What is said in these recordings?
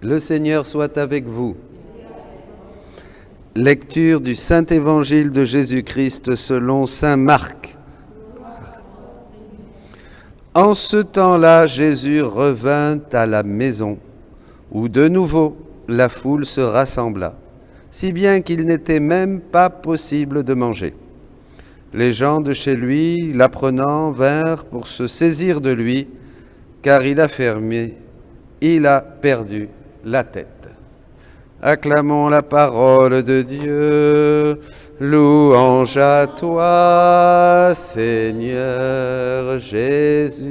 Le Seigneur soit avec vous. Lecture du Saint-Évangile de Jésus-Christ selon saint Marc. En ce temps-là, Jésus revint à la maison, où de nouveau la foule se rassembla, si bien qu'il n'était même pas possible de manger. Les gens de chez lui, l'apprenant, vinrent pour se saisir de lui, car il a perdu la tête. Acclamons la parole de Dieu. Louange à toi, Seigneur Jésus.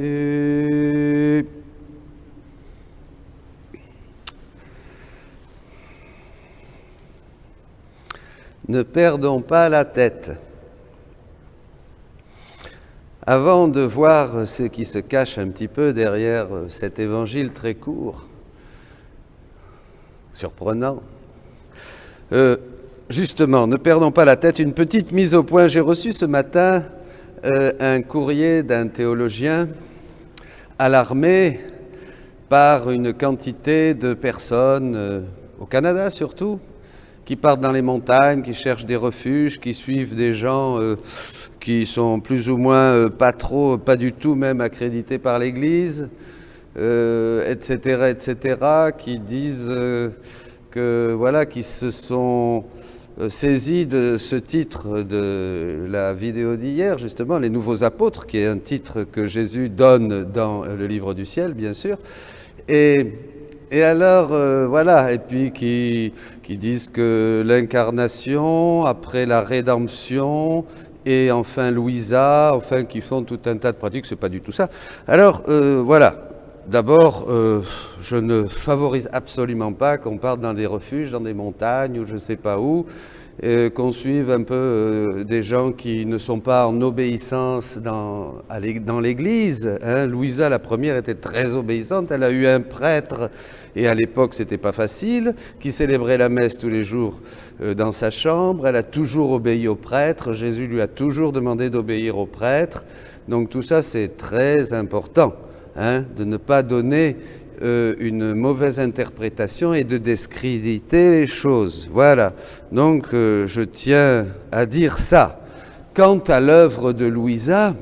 Ne perdons pas la tête. Avant de voir ce qui se cache un petit peu derrière cet évangile très court, surprenant, justement, ne perdons pas la tête, une petite mise au point. J'ai reçu ce matin un courrier d'un théologien alarmé par une quantité de personnes, au Canada surtout, qui partent dans les montagnes, qui cherchent des refuges, qui suivent des gens qui sont plus ou moins pas du tout même accrédités par l'Église, etc., qui disent qui se sont saisis de ce titre de la vidéo d'hier, justement, les nouveaux apôtres, qui est un titre que Jésus donne dans le livre du ciel, bien sûr, et alors, et puis qui disent que l'incarnation, après la rédemption, et enfin Louisa, qui font tout un tas de pratiques, c'est pas du tout ça. Alors, d'abord, je ne favorise absolument pas qu'on parte dans des refuges, dans des montagnes, ou je ne sais pas où, qu'on suive un peu des gens qui ne sont pas en obéissance dans l'Église. Louisa, la première, était très obéissante. Elle a eu un prêtre, et à l'époque, c'était pas facile, qui célébrait la messe tous les jours dans sa chambre. Elle a toujours obéi au prêtre. Jésus lui a toujours demandé d'obéir au prêtre. Donc tout ça, c'est très important, de ne pas donner une mauvaise interprétation et de discréditer les choses. Voilà, donc je tiens à dire ça. Quant à l'œuvre de Louisa,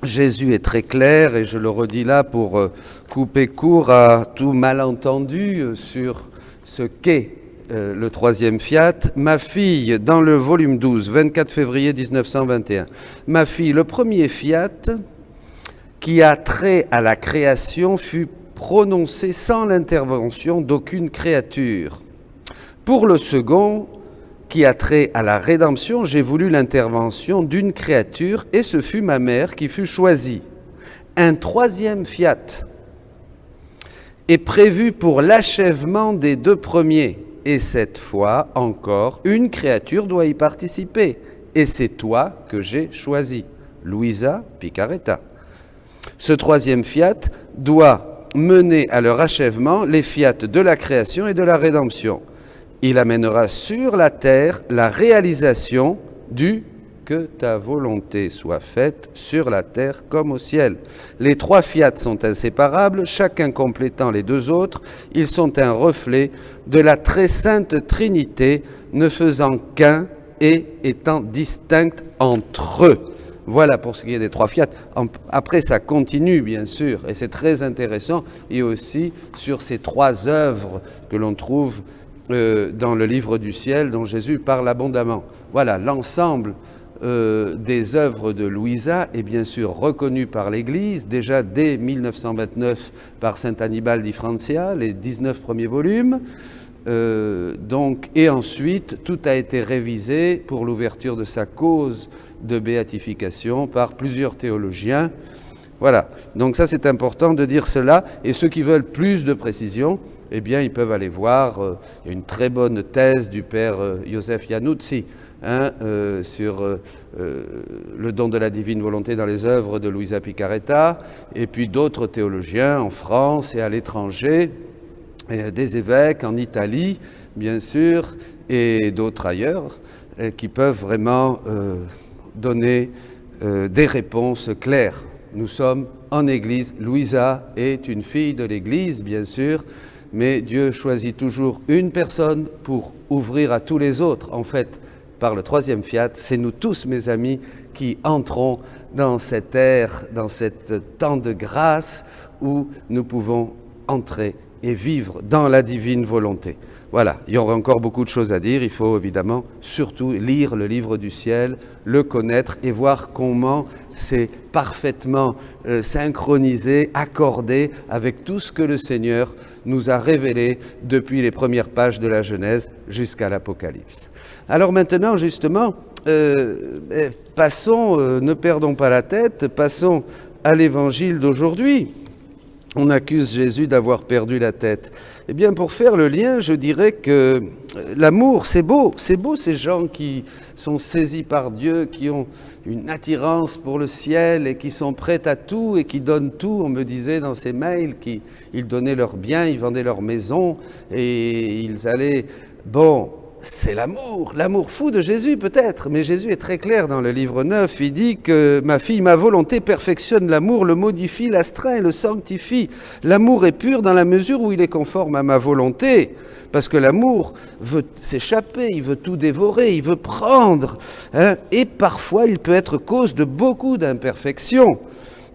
Jésus est très clair, et je le redis là pour couper court à tout malentendu sur ce qu'est le troisième fiat. Ma fille, dans le volume 12, 24 février 1921, ma fille, le premier fiat qui a trait à la création fut prononcé sans l'intervention d'aucune créature. Pour le second, qui a trait à la rédemption, j'ai voulu l'intervention d'une créature, et ce fut ma mère qui fut choisie. Un troisième fiat est prévu pour l'achèvement des deux premiers, et cette fois encore, une créature doit y participer, et c'est toi que j'ai choisi, Louisa Picaretta. Ce troisième fiat doit mener à leur achèvement les fiat de la création et de la rédemption. Il amènera sur la terre la réalisation du « que ta volonté soit faite sur la terre comme au ciel ». Les trois fiat sont inséparables, chacun complétant les deux autres. Ils sont un reflet de la très sainte Trinité, ne faisant qu'un et étant distincts entre eux. Voilà pour ce qui est des trois fiat. Après, ça continue, bien sûr, et c'est très intéressant, et aussi sur ces trois œuvres que l'on trouve dans le livre du ciel, dont Jésus parle abondamment. Voilà, l'ensemble des œuvres de Louisa est bien sûr reconnu par l'Église, déjà dès 1929 par saint Annibal di Francia, les 19 premiers volumes. Et ensuite, tout a été révisé pour l'ouverture de sa cause de béatification par plusieurs théologiens. Voilà, donc ça c'est important de dire cela, et ceux qui veulent plus de précision, eh bien ils peuvent aller voir, il y a une très bonne thèse du père Joseph Iannuzzi sur le don de la divine volonté dans les œuvres de Louisa Picaretta, et puis d'autres théologiens en France et à l'étranger, des évêques en Italie, bien sûr, et d'autres ailleurs, qui peuvent vraiment donner des réponses claires. Nous sommes en Église. Louisa est une fille de l'Église, bien sûr, mais Dieu choisit toujours une personne pour ouvrir à tous les autres. En fait, par le troisième fiat, c'est nous tous, mes amis, qui entrons dans cette ère, dans ce temps de grâce où nous pouvons entrer et vivre dans la divine volonté. Voilà, il y aura encore beaucoup de choses à dire. Il faut évidemment surtout lire le livre du ciel, le connaître et voir comment c'est parfaitement synchronisé, accordé avec tout ce que le Seigneur nous a révélé depuis les premières pages de la Genèse jusqu'à l'Apocalypse. Alors maintenant, justement, passons, ne perdons pas la tête, passons à l'évangile d'aujourd'hui. On accuse Jésus d'avoir perdu la tête. Eh bien, pour faire le lien, je dirais que l'amour, c'est beau ces gens qui sont saisis par Dieu, qui ont une attirance pour le ciel et qui sont prêts à tout et qui donnent tout. On me disait dans ces mails qu'ils donnaient leurs biens, ils vendaient leur maison et ils allaient... Bon, c'est l'amour fou de Jésus peut-être, mais Jésus est très clair dans le livre 9, il dit que ma fille, ma volonté perfectionne l'amour, le modifie, l'astreint, le sanctifie. L'amour est pur dans la mesure où il est conforme à ma volonté, parce que l'amour veut s'échapper, il veut tout dévorer, il veut prendre, et parfois il peut être cause de beaucoup d'imperfections.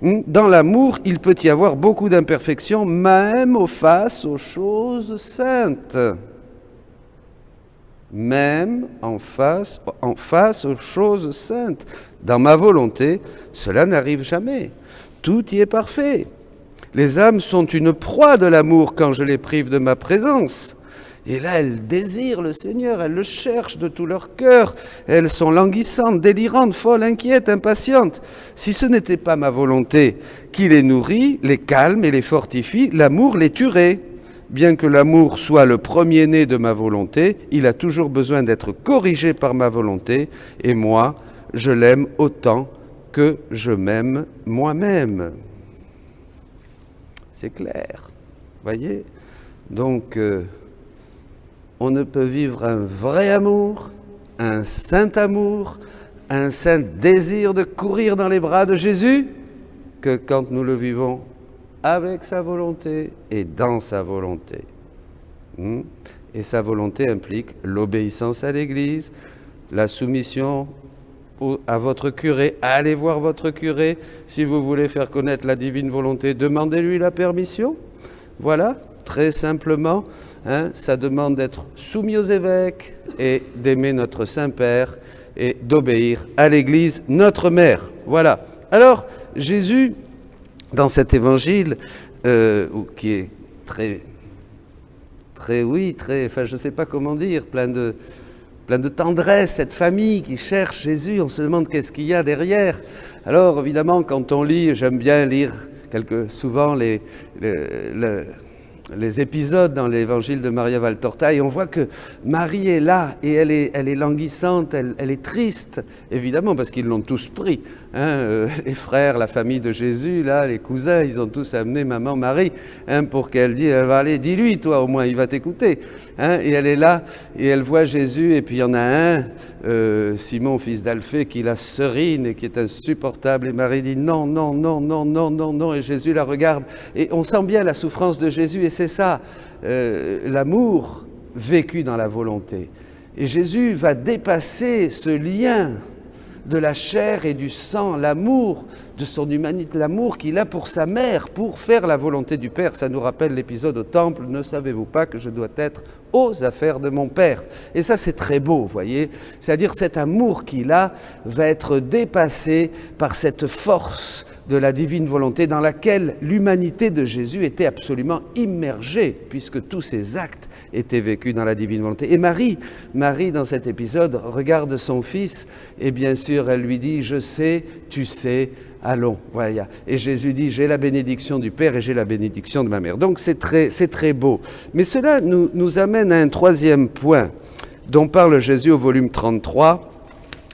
Dans l'amour, il peut y avoir beaucoup d'imperfections, même face aux choses saintes. Même en face aux choses saintes. Dans ma volonté, cela n'arrive jamais. Tout y est parfait. Les âmes sont une proie de l'amour quand je les prive de ma présence. Et là, elles désirent le Seigneur, elles le cherchent de tout leur cœur. Elles sont languissantes, délirantes, folles, inquiètes, impatientes. Si ce n'était pas ma volonté qui les nourrit, les calme et les fortifie, l'amour les tuerait. Bien que l'amour soit le premier-né de ma volonté, il a toujours besoin d'être corrigé par ma volonté, et moi, je l'aime autant que je m'aime moi-même. C'est clair, voyez ? Donc, on ne peut vivre un vrai amour, un saint désir de courir dans les bras de Jésus, que quand nous le vivons avec sa volonté et dans sa volonté. Et sa volonté implique l'obéissance à l'Église, la soumission à votre curé. Allez voir votre curé. Si vous voulez faire connaître la divine volonté, demandez-lui la permission. Voilà, très simplement. Ça demande d'être soumis aux évêques et d'aimer notre Saint-Père et d'obéir à l'Église, notre mère. Voilà. Alors, Jésus... Dans cet évangile, qui est très, enfin je ne sais pas comment dire, plein de tendresse, cette famille qui cherche Jésus, on se demande qu'est-ce qu'il y a derrière. Alors évidemment, quand on lit, j'aime bien lire souvent les épisodes dans l'évangile de Maria Valtorta, et on voit que Marie est là, et elle est languissante, elle est triste, évidemment, parce qu'ils l'ont tous pris. Les frères, la famille de Jésus, là, les cousins, ils ont tous amené maman Marie, pour qu'elle dise, elle va aller, dis-lui, toi, au moins, il va t'écouter. Et elle est là, et elle voit Jésus, et puis il y en a un, Simon, fils d'Alphée, qui la serine et qui est insupportable, et Marie dit non, non, non, non, non, non, non, et Jésus la regarde, et on sent bien la souffrance de Jésus, et c'est ça, l'amour vécu dans la volonté. Et Jésus va dépasser ce lien de la chair et du sang, l'amour de son humanité, l'amour qu'il a pour sa mère, pour faire la volonté du Père. Ça nous rappelle l'épisode au temple, ne savez-vous pas que je dois être aux affaires de mon Père? Et ça, c'est très beau, vous voyez. C'est-à-dire cet amour qu'il a va être dépassé par cette force de la divine volonté dans laquelle l'humanité de Jésus était absolument immergée, puisque tous ses actes étaient vécus dans la divine volonté. Et Marie, dans cet épisode, regarde son fils, et bien sûr, elle lui dit, je sais, tu sais, allons. Voilà. Et Jésus dit, j'ai la bénédiction du Père et j'ai la bénédiction de ma mère. Donc c'est très beau. Mais cela nous amène à un troisième point dont parle Jésus au volume 33,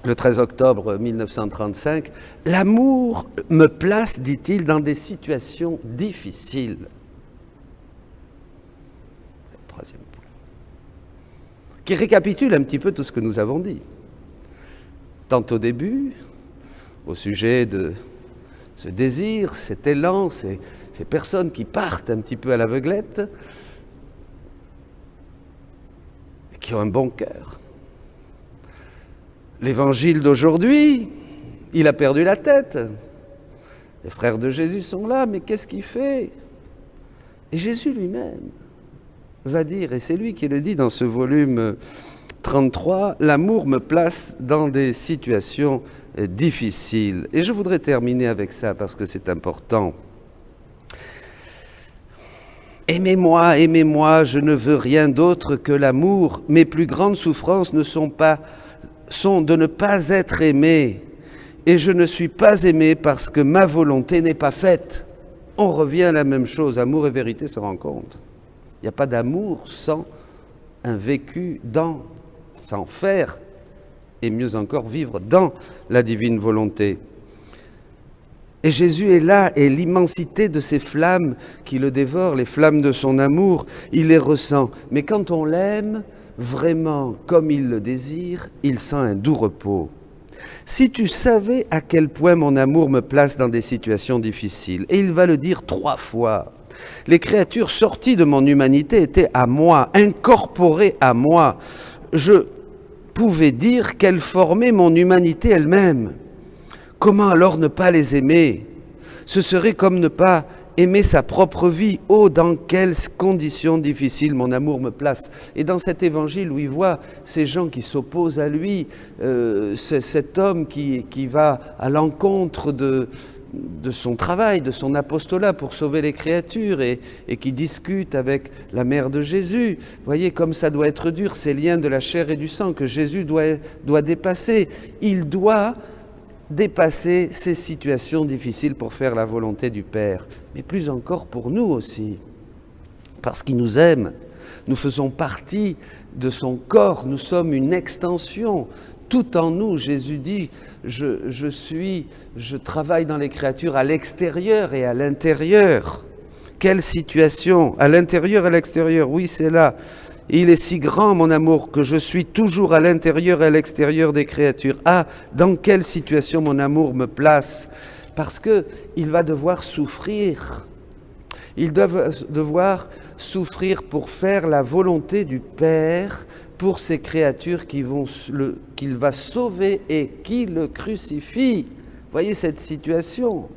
le 13 octobre 1935. L'amour me place, dit-il, dans des situations difficiles. Troisième point. Qui récapitule un petit peu tout ce que nous avons dit. Tant au début, au sujet de ce désir, cet élan, ces personnes qui partent un petit peu à l'aveuglette, qui ont un bon cœur. L'évangile d'aujourd'hui, il a perdu la tête. Les frères de Jésus sont là, mais qu'est-ce qu'il fait? Et Jésus lui-même va dire, et c'est lui qui le dit dans ce volume 33, « L'amour me place dans des situations difficiles. » Et je voudrais terminer avec ça parce que c'est important. « Aimez-moi, aimez-moi, je ne veux rien d'autre que l'amour. Mes plus grandes souffrances sont de ne pas être aimé. Et je ne suis pas aimé parce que ma volonté n'est pas faite. » On revient à la même chose, amour et vérité se rencontrent. Il n'y a pas d'amour sans un vécu sans faire, et mieux encore vivre dans la divine volonté. Et Jésus est là, et l'immensité de ces flammes qui le dévorent, les flammes de son amour, il les ressent. Mais quand on l'aime vraiment comme il le désire, il sent un doux repos. Si tu savais à quel point mon amour me place dans des situations difficiles, et il va le dire 3 fois, les créatures sorties de mon humanité étaient à moi, incorporées à moi. Je pouvais dire qu'elles formaient mon humanité elle-même. Comment alors ne pas les aimer? Ce serait comme ne pas aimer sa propre vie. Oh, dans quelles conditions difficiles mon amour me place. Et dans cet évangile où il voit ces gens qui s'opposent à lui, cet homme qui va à l'encontre de son travail, de son apostolat pour sauver les créatures et qui discute avec la mère de Jésus. Vous voyez comme ça doit être dur, ces liens de la chair et du sang que Jésus doit dépasser. Il doit dépasser ces situations difficiles pour faire la volonté du Père, mais plus encore pour nous aussi, parce qu'il nous aime. Nous faisons partie de son corps, nous sommes une extension. Tout en nous, Jésus dit, je travaille dans les créatures à l'extérieur et à l'intérieur. Quelle situation? À l'intérieur et à l'extérieur, oui, c'est là. Il est si grand, mon amour, que je suis toujours à l'intérieur et à l'extérieur des créatures. Ah, dans quelle situation mon amour me place? Parce qu'il va devoir souffrir. Il doit devoir souffrir pour faire la volonté du Père pour ces créatures qu'il va sauver et qui le crucifient. Voyez cette situation.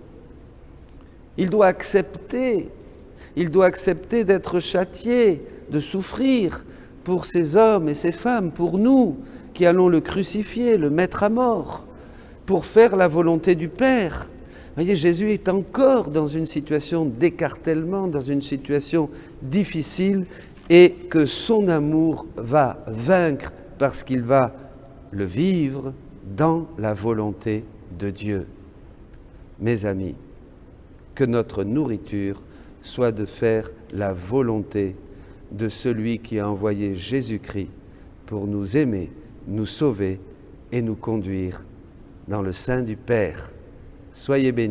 Il doit accepter d'être châtié, de souffrir pour ces hommes et ces femmes, pour nous qui allons le crucifier, le mettre à mort, pour faire la volonté du Père. Voyez, Jésus est encore dans une situation d'écartèlement, dans une situation difficile, et que son amour va vaincre parce qu'il va le vivre dans la volonté de Dieu. Mes amis, que notre nourriture soit de faire la volonté de celui qui a envoyé Jésus-Christ pour nous aimer, nous sauver et nous conduire dans le sein du Père. Soyez bénis.